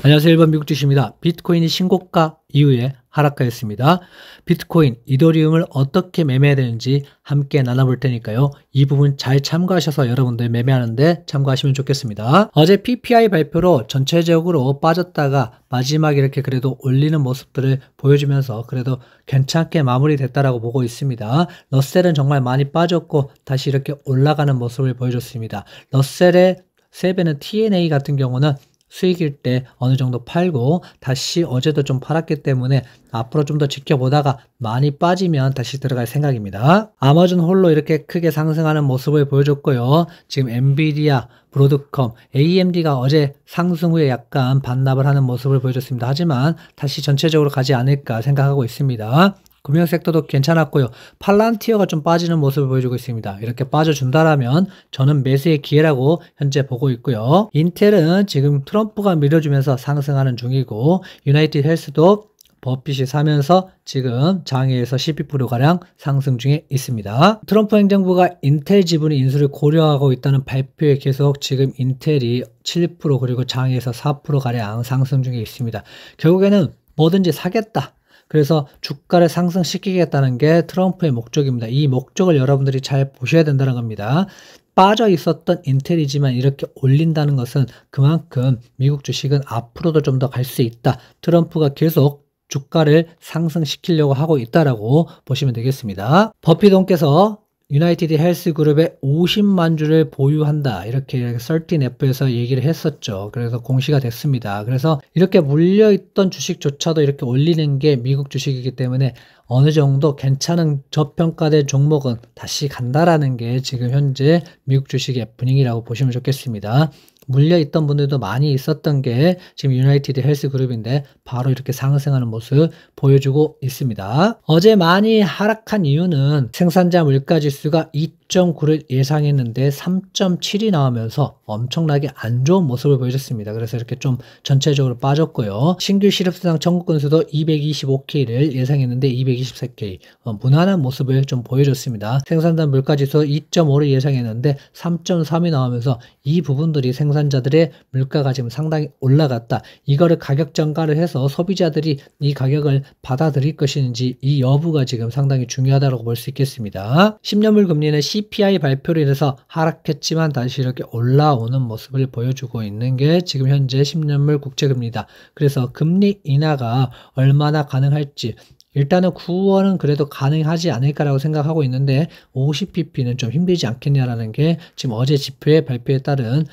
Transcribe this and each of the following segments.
안녕하세요. 1번 미국 주식입니다. 비트코인이 신고가 이후에 하락하였습니다. 비트코인, 이더리움을 어떻게 매매해야 되는지 함께 나눠볼 테니까요. 이 부분 잘 참고하셔서 여러분들 매매하는데 참고하시면 좋겠습니다. 어제 PPI 발표로 전체적으로 빠졌다가 마지막에 이렇게 그래도 올리는 모습들을 보여주면서 그래도 괜찮게 마무리됐다라고 보고 있습니다. 러셀은 정말 많이 빠졌고 다시 이렇게 올라가는 모습을 보여줬습니다. 러셀의 3배는 TNA 같은 경우는 수익일 때 어느 정도 팔고 다시 어제도 좀 팔았기 때문에 앞으로 좀 더 지켜보다가 많이 빠지면 다시 들어갈 생각입니다. 아마존 홀로 이렇게 크게 상승하는 모습을 보여줬고요. 지금 엔비디아, 브로드컴, AMD가 어제 상승 후에 약간 반납을 하는 모습을 보여줬습니다. 하지만 다시 전체적으로 가지 않을까 생각하고 있습니다. 금융섹터도 괜찮았고요. 팔란티어가 좀 빠지는 모습을 보여주고 있습니다. 이렇게 빠져준다라면 저는 매수의 기회라고 현재 보고 있고요. 인텔은 지금 트럼프가 밀어주면서 상승하는 중이고 유나이티드 헬스도 버핏이 사면서 지금 장외에서 12%가량 상승 중에 있습니다. 트럼프 행정부가 인텔 지분의 인수를 고려하고 있다는 발표에 계속 지금 인텔이 7% 그리고 장외에서 4%가량 상승 중에 있습니다. 결국에는 뭐든지 사겠다. 그래서 주가를 상승시키겠다는 게 트럼프의 목적입니다. 이 목적을 여러분들이 잘 보셔야 된다는 겁니다. 빠져 있었던 인텔이지만 이렇게 올린다는 것은 그만큼 미국 주식은 앞으로도 좀 더 갈 수 있다. 트럼프가 계속 주가를 상승시키려고 하고 있다라고 보시면 되겠습니다. 버핏원께서 유나이티드 헬스 그룹의 50만 주를 보유한다. 이렇게 13F에서 얘기를 했었죠. 그래서 공시가 됐습니다. 그래서 이렇게 물려있던 주식조차도 이렇게 올리는 게 미국 주식이기 때문에 어느 정도 괜찮은 저평가된 종목은 다시 간다라는 게 지금 현재 미국 주식의 분위기라고 보시면 좋겠습니다. 물려있던 분들도 많이 있었던 게 지금 유나이티드 헬스 그룹인데 바로 이렇게 상승하는 모습 보여주고 있습니다. 어제 많이 하락한 이유는 생산자 물가지수가 2.9를 예상했는데 3.7이 나오면서 엄청나게 안 좋은 모습을 보여줬습니다. 그래서 이렇게 좀 전체적으로 빠졌고요. 신규 실업수당 청구 건수도 225K를 예상했는데 224K 무난한 모습을 좀 보여줬습니다. 생산자 물가지수 2.5를 예상했는데 3.3이 나오면서 이 부분들이 생산자들의 물가가 지금 상당히 올라갔다. 이거를 가격 전가를 해서 소비자들이 이 가격을 받아들일 것인지 이 여부가 지금 상당히 중요하다고 볼 수 있겠습니다. 10년물 금리는 CPI 발표로 인해서 하락했지만 다시 이렇게 올라오는 모습을 보여주고 있는 게 지금 현재 10년물 국채금리다. 그래서 금리 인하가 얼마나 가능할지 일단은 9월은 그래도 가능하지 않을까라고 생각하고 있는데 50pp는 좀 힘들지 않겠냐라는 게 지금 어제 지표의 발표에 따른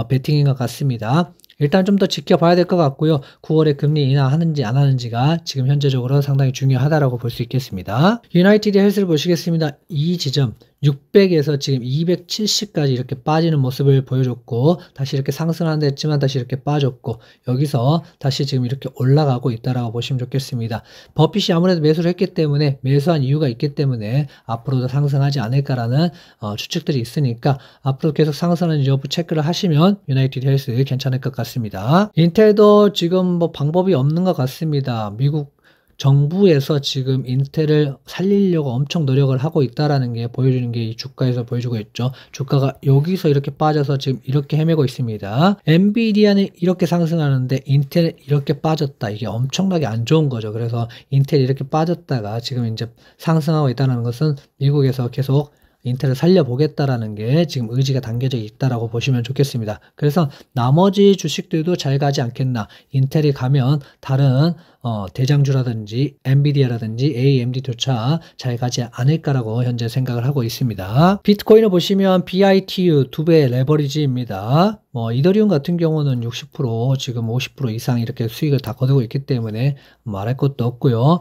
베팅인 것 같습니다. 일단 좀 더 지켜봐야 될 것 같고요. 9월에 금리 인하하는지 안 하는지가 지금 현재적으로 상당히 중요하다라고 볼 수 있겠습니다. 유나이티드 헬스를 보시겠습니다. 이 지점 600에서 지금 270까지 이렇게 빠지는 모습을 보여줬고 다시 이렇게 상승하는 데 했지만 다시 이렇게 빠졌고 여기서 다시 지금 이렇게 올라가고 있다라고 보시면 좋겠습니다. 버핏이 아무래도 매수를 했기 때문에 매수한 이유가 있기 때문에 앞으로도 상승하지 않을까라는 추측들이 있으니까 앞으로 계속 상승하는 여부 체크를 하시면 유나이티드 헬스 괜찮을 것 같습니다. 인텔도 지금 뭐 방법이 없는 것 같습니다. 미국 정부에서 지금 인텔을 살리려고 엄청 노력을 하고 있다라는 게 보여주는 게 이 주가에서 보여주고 있죠. 주가가 여기서 이렇게 빠져서 지금 이렇게 헤매고 있습니다. 엔비디아는 이렇게 상승하는데 인텔은 이렇게 빠졌다. 이게 엄청나게 안 좋은 거죠. 그래서 인텔이 이렇게 빠졌다가 지금 이제 상승하고 있다는 것은 미국에서 계속 인텔을 살려보겠다라는 게 지금 의지가 담겨져 있다라고 보시면 좋겠습니다. 그래서 나머지 주식들도 잘 가지 않겠나. 인텔이 가면 다른 대장주라든지 엔비디아라든지 AMD조차 잘 가지 않을까라고 현재 생각을 하고 있습니다. 비트코인을 보시면 BITU 2배 레버리지입니다. 이더리움 같은 경우는 60% 지금 50% 이상 이렇게 수익을 다 거두고 있기 때문에 말할 것도 없고요.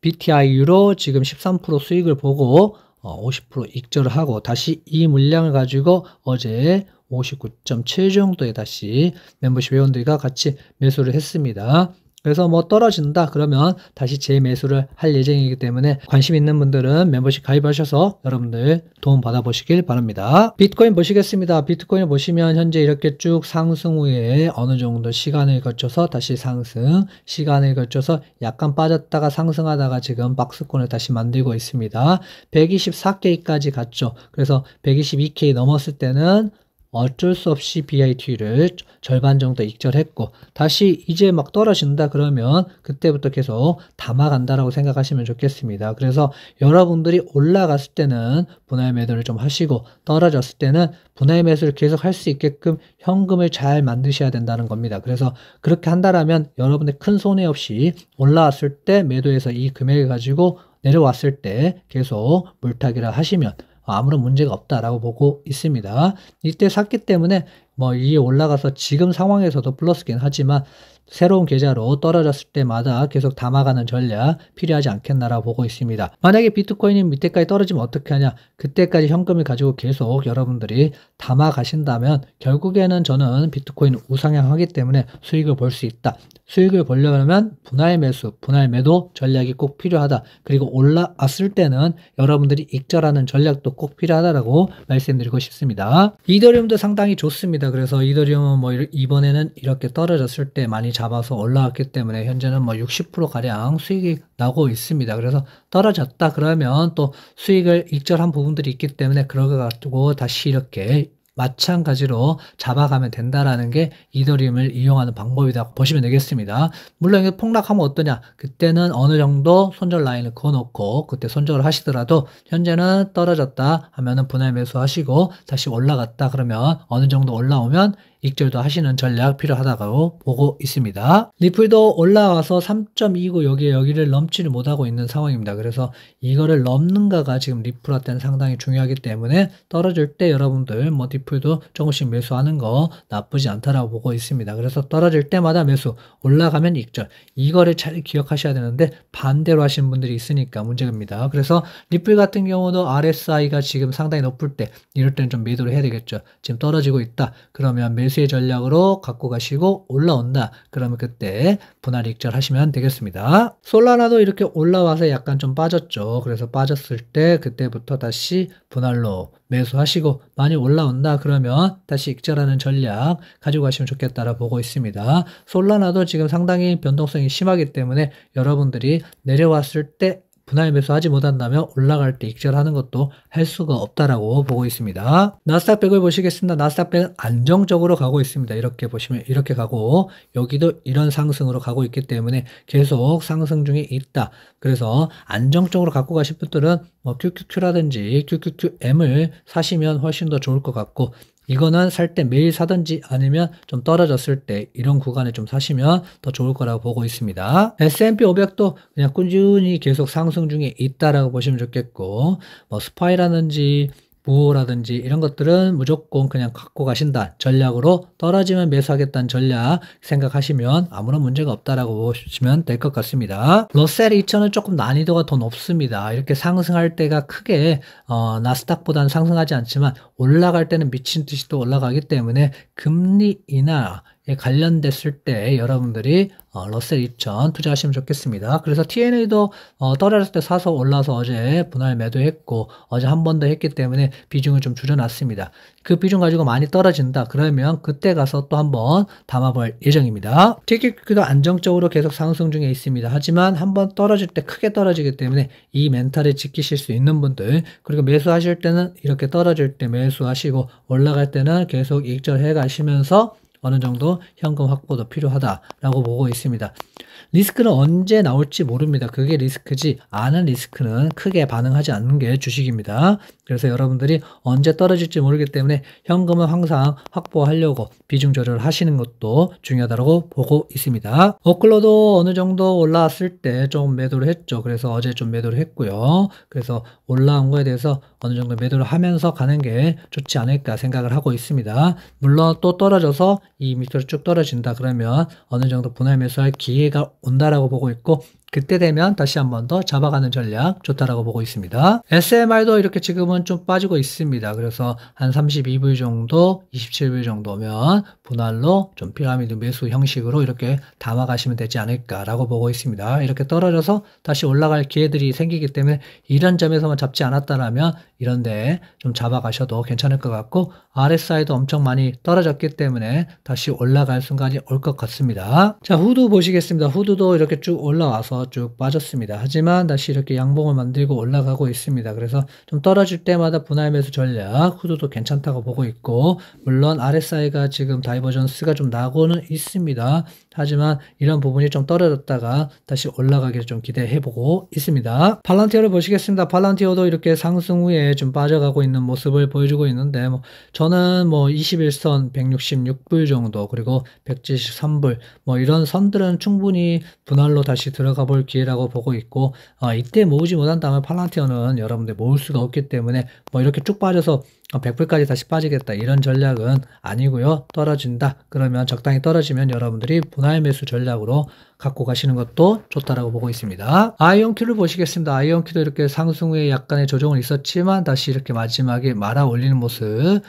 BTIU로 지금 13% 수익을 보고 50% 익절을 하고 다시 이 물량을 가지고 어제 59.7 정도에 다시 멤버십 회원들과 같이 매수를 했습니다. 그래서 뭐 떨어진다 그러면 다시 재매수를 할 예정이기 때문에 관심 있는 분들은 멤버십 가입하셔서 여러분들 도움 받아보시길 바랍니다. 비트코인 보시겠습니다. 비트코인을 보시면 현재 이렇게 쭉 상승 후에 어느 정도 시간을 거쳐서 다시 상승, 시간을 거쳐서 약간 빠졌다가 상승하다가 지금 박스권을 다시 만들고 있습니다. 124K까지 갔죠. 그래서 122K 넘었을 때는 어쩔 수 없이 BIT를 절반 정도 익절했고 다시 이제 막 떨어진다 그러면 그때부터 계속 담아간다라고 생각하시면 좋겠습니다. 그래서 여러분들이 올라갔을 때는 분할 매도를 좀 하시고 떨어졌을 때는 분할 매수를 계속 할 수 있게끔 현금을 잘 만드셔야 된다는 겁니다. 그래서 그렇게 한다라면 여러분들 큰 손해 없이 올라왔을 때 매도해서 이 금액을 가지고 내려왔을 때 계속 물타기를 하시면 아무런 문제가 없다라고 보고 있습니다. 이때 샀기 때문에 뭐 이게 올라가서 지금 상황에서도 플러스긴 하지만 새로운 계좌로 떨어졌을 때마다 계속 담아가는 전략 필요하지 않겠나라고 보고 있습니다. 만약에 비트코인이 밑에까지 떨어지면 어떻게 하냐? 그때까지 현금을 가지고 계속 여러분들이 담아 가신다면 결국에는 저는 비트코인 우상향하기 때문에 수익을 볼 수 있다. 수익을 보려면 분할 매수, 분할 매도 전략이 꼭 필요하다. 그리고 올라왔을 때는 여러분들이 익절하는 전략도 꼭 필요하다라고 말씀드리고 싶습니다. 이더리움도 상당히 좋습니다. 그래서 이더리움은 뭐 이번에는 이렇게 떨어졌을 때 많이 잡아서 올라왔기 때문에 현재는 뭐 60% 가량 수익이 나고 있습니다. 그래서 떨어졌다 그러면 또 수익을 익절한 부분들이 있기 때문에 그런 거 가지고 다시 이렇게 마찬가지로 잡아가면 된다라는 게 이더리움을 이용하는 방법이다 보시면 되겠습니다. 물론 이게 폭락하면 어떠냐? 그때는 어느 정도 손절 라인을 그어놓고 그때 손절을 하시더라도 현재는 떨어졌다 하면은 분할 매수하시고 다시 올라갔다 그러면 어느 정도 올라오면 익절도 하시는 전략 필요하다고 보고 있습니다. 리플도 올라와서 3.29 여기를 넘지를 못하고 있는 상황입니다. 그래서 이거를 넘는가가 지금 리플한테는 상당히 중요하기 때문에 떨어질 때 여러분들 뭐 리플도 조금씩 매수하는 거 나쁘지 않다라고 보고 있습니다. 그래서 떨어질 때마다 매수, 올라가면 익절, 이거를 잘 기억하셔야 되는데 반대로 하시는 분들이 있으니까 문제입니다. 그래서 리플 같은 경우도 RSI가 지금 상당히 높을 때 이럴 때는 좀 매도를 해야 되겠죠. 지금 떨어지고 있다 그러면 매수의 전략으로 갖고 가시고 올라온다 그러면 그때 분할 익절 하시면 되겠습니다. 솔라나도 이렇게 올라와서 약간 좀 빠졌죠. 그래서 빠졌을 때 그때부터 다시 분할로 매수하시고 많이 올라온다 그러면 다시 익절하는 전략 가지고 가시면 좋겠다라고 보고 있습니다. 솔라나도 지금 상당히 변동성이 심하기 때문에 여러분들이 내려왔을 때 분할 매수하지 못한다면 올라갈 때 익절하는 것도 할 수가 없다라고 보고 있습니다. 나스닥 100을 보시겠습니다. 나스닥 100은 안정적으로 가고 있습니다. 이렇게 보시면 이렇게 가고 여기도 이런 상승으로 가고 있기 때문에 계속 상승 중에 있다. 그래서 안정적으로 갖고 가실 분들은 뭐 QQQ라든지 QQQM을 사시면 훨씬 더 좋을 것 같고 이거는 살 때 매일 사든지 아니면 좀 떨어졌을 때 이런 구간에 좀 사시면 더 좋을 거라고 보고 있습니다. S&P 500도 그냥 꾸준히 계속 상승 중에 있다라고 보시면 좋겠고 뭐 스파이라든지 부호라든지 이런 것들은 무조건 그냥 갖고 가신다 전략으로 떨어지면 매수하겠다는 전략 생각하시면 아무런 문제가 없다라고 보시면 될 것 같습니다. 러셀 2000은 조금 난이도가 더 높습니다. 이렇게 상승할 때가 크게 나스닥보다는 상승하지 않지만 올라갈 때는 미친 듯이 또 올라가기 때문에 금리 인하 관련됐을 때 여러분들이 러셀 2000 투자하시면 좋겠습니다. 그래서 TNA도 떨어졌을 때 사서 올라서 어제 분할 매도했고 어제 한 번 더 했기 때문에 비중을 좀 줄여놨습니다. 그 비중 가지고 많이 떨어진다 그러면 그때 가서 또 한번 담아볼 예정입니다. TQQ도 안정적으로 계속 상승 중에 있습니다. 하지만 한번 떨어질 때 크게 떨어지기 때문에 이 멘탈을 지키실 수 있는 분들 그리고 매수하실 때는 이렇게 떨어질 때 매수하시고 올라갈 때는 계속 익절해 가시면서 어느 정도 현금 확보도 필요하다라고 보고 있습니다. 리스크는 언제 나올지 모릅니다. 그게 리스크지 아는 리스크는 크게 반응하지 않는 게 주식입니다. 그래서 여러분들이 언제 떨어질지 모르기 때문에 현금은 항상 확보하려고 비중 조절을 하시는 것도 중요하다고 보고 있습니다. 오클로도 어느 정도 올라왔을 때 좀 매도를 했죠. 그래서 어제 좀 매도를 했고요. 그래서 올라온 거에 대해서 어느 정도 매도를 하면서 가는 게 좋지 않을까 생각을 하고 있습니다. 물론 또 떨어져서 이 밑으로 쭉 떨어진다 그러면 어느 정도 분할 매수할 기회가 온다라고 보고 있고 그때 되면 다시 한 번 더 잡아가는 전략 좋다라고 보고 있습니다. SMR도 이렇게 지금은 좀 빠지고 있습니다. 그래서 한 32불 정도, 27불 정도면 분할로 좀 피라미드 매수 형식으로 이렇게 담아가시면 되지 않을까라고 보고 있습니다. 이렇게 떨어져서 다시 올라갈 기회들이 생기기 때문에 이런 점에서만 잡지 않았다라면 이런데 좀 잡아가셔도 괜찮을 것 같고 RSI도 엄청 많이 떨어졌기 때문에 다시 올라갈 순간이 올 것 같습니다. 자, 후드 보시겠습니다. 후드도 이렇게 쭉 올라와서 쭉 빠졌습니다. 하지만 다시 이렇게 양봉을 만들고 올라가고 있습니다. 그래서 좀 떨어질 때마다 분할 매수 전략, 후드도 괜찮다고 보고 있고, 물론 RSI가 지금 다이버전스가 좀 나고는 있습니다. 하지만 이런 부분이 좀 떨어졌다가 다시 올라가기를 좀 기대해보고 있습니다. 팔란티어를 보시겠습니다. 팔란티어도 이렇게 상승 후에 좀 빠져가고 있는 모습을 보여주고 있는데, 저는 21선 166불 정도, 그리고 173불, 이런 선들은 충분히 분할로 다시 들어가 볼 기회라고 보고 있고, 이때 모으지 못한다면 팔란티어는 여러분들 모을 수가 없기 때문에 이렇게 쭉 빠져서 100불까지 다시 빠지겠다 이런 전략은 아니고요. 떨어진다 그러면 적당히 떨어지면 여러분들이 분할 매수 전략으로 갖고 가시는 것도 좋다라고 보고 있습니다. 아이온큐를 보시겠습니다. 아이온큐도 이렇게 상승 후에 약간의 조정은 있었지만 다시 이렇게 마지막에 말아 올리는 모습을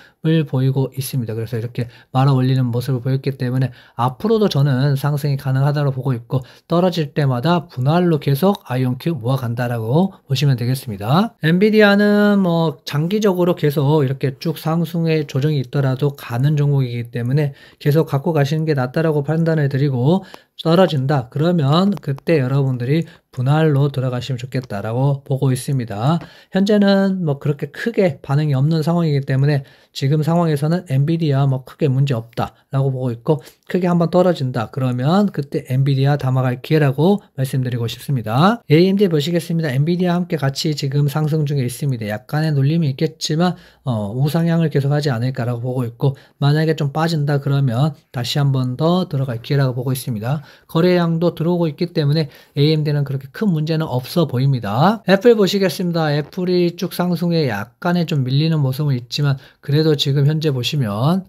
보이고 있습니다. 그래서 이렇게 말아 올리는 모습을 보였기 때문에 앞으로도 저는 상승이 가능하다고 보고 있고, 떨어질 때마다 분할로 계속 아이온큐 모아간다라고 보시면 되겠습니다. 엔비디아는 장기적으로 계속 이렇게 쭉 상승의 조정이 있더라도 가는 종목이기 때문에 계속 갖고 가시는 게 낫다라고 판단을 드리고, 떨어진다 그러면 그때 여러분들이 분할로 들어가시면 좋겠다라고 보고 있습니다. 현재는 그렇게 크게 반응이 없는 상황이기 때문에 지금 상황에서는 엔비디아 크게 문제 없다라고 보고 있고, 크게 한번 떨어진다 그러면 그때 엔비디아 담아갈 기회라고 말씀드리고 싶습니다. AMD 보시겠습니다. 엔비디아 함께 같이 지금 상승 중에 있습니다. 약간의 눌림이 있겠지만 우상향을 계속하지 않을까라고 보고 있고, 만약에 좀 빠진다 그러면 다시 한번 더 들어갈 기회라고 보고 있습니다. 거래량도 들어오고 있기 때문에 AMD는 그렇게 큰 문제는 없어 보입니다. 애플 보시겠습니다. 애플이 쭉 상승에 약간의 좀 밀리는 모습은 있지만 그래도 지금 현재 보시면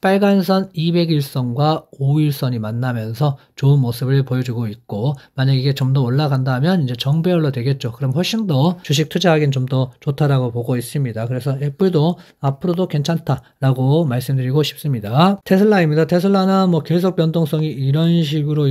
빨간선 201선과 5일선이 만나면서 좋은 모습을 보여주고 있고, 만약 이게 좀 더 올라간다면 이제 정배열로 되겠죠. 그럼 훨씬 더 주식 투자하기는 좀 더 좋다라고 보고 있습니다. 그래서 애플도 앞으로도 괜찮다라고 말씀드리고 싶습니다. 테슬라입니다. 테슬라는 계속 변동성이 이런 식으로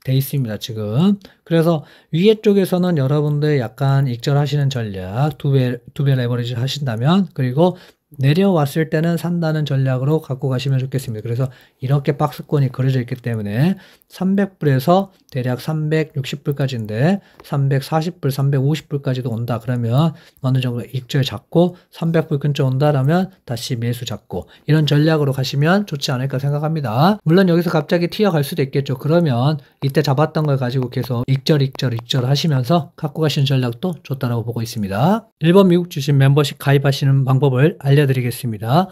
돼 있습니다. 지금. 그래서 위에 쪽에서는 여러분들 약간 익절하시는 전략, 두 배 레버리지 하신다면, 그리고 내려왔을 때는 산다는 전략으로 갖고 가시면 좋겠습니다. 그래서 이렇게 박스권이 그려져 있기 때문에 300불에서 대략 360불까지인데 340불, 350불까지도 온다 그러면 어느 정도 익절 잡고, 300불 근처 온다라면 다시 매수 잡고, 이런 전략으로 가시면 좋지 않을까 생각합니다. 물론 여기서 갑자기 튀어갈 수도 있겠죠. 그러면 이때 잡았던 걸 가지고 계속 익절 하시면서 갖고 가시는 전략도 좋다라고 보고 있습니다. 1번 미국 주식 멤버십 가입하시는 방법을 알려드리겠습니다.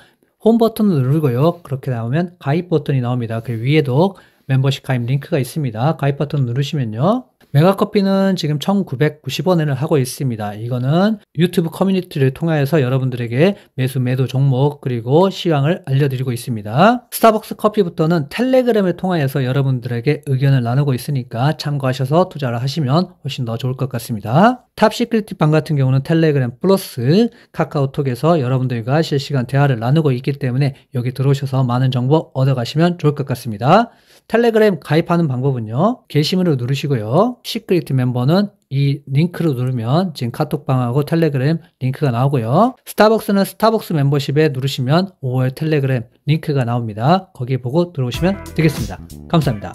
홈 버튼을 누르고요. 그렇게 나오면 가입 버튼이 나옵니다. 그 위에도 멤버십 가입 링크가 있습니다. 가입 버튼 누르시면요. 메가커피는 지금 1990원을 하고 있습니다. 이거는 유튜브 커뮤니티를 통해서 여러분들에게 매수 매도 종목 그리고 시황을 알려드리고 있습니다. 스타벅스 커피부터는 텔레그램을 통해서 여러분들에게 의견을 나누고 있으니까 참고하셔서 투자를 하시면 훨씬 더 좋을 것 같습니다. 탑시크릿 방 같은 경우는 텔레그램 플러스 카카오톡에서 여러분들과 실시간 대화를 나누고 있기 때문에 여기 들어오셔서 많은 정보 얻어가시면 좋을 것 같습니다. 텔레그램 가입하는 방법은요, 게시물을 누르시고요, 시크릿 멤버는 이 링크를 누르면 지금 카톡방하고 텔레그램 링크가 나오고요, 스타벅스는 스타벅스 멤버십에 누르시면 5월 텔레그램 링크가 나옵니다. 거기 보고 들어오시면 되겠습니다. 감사합니다.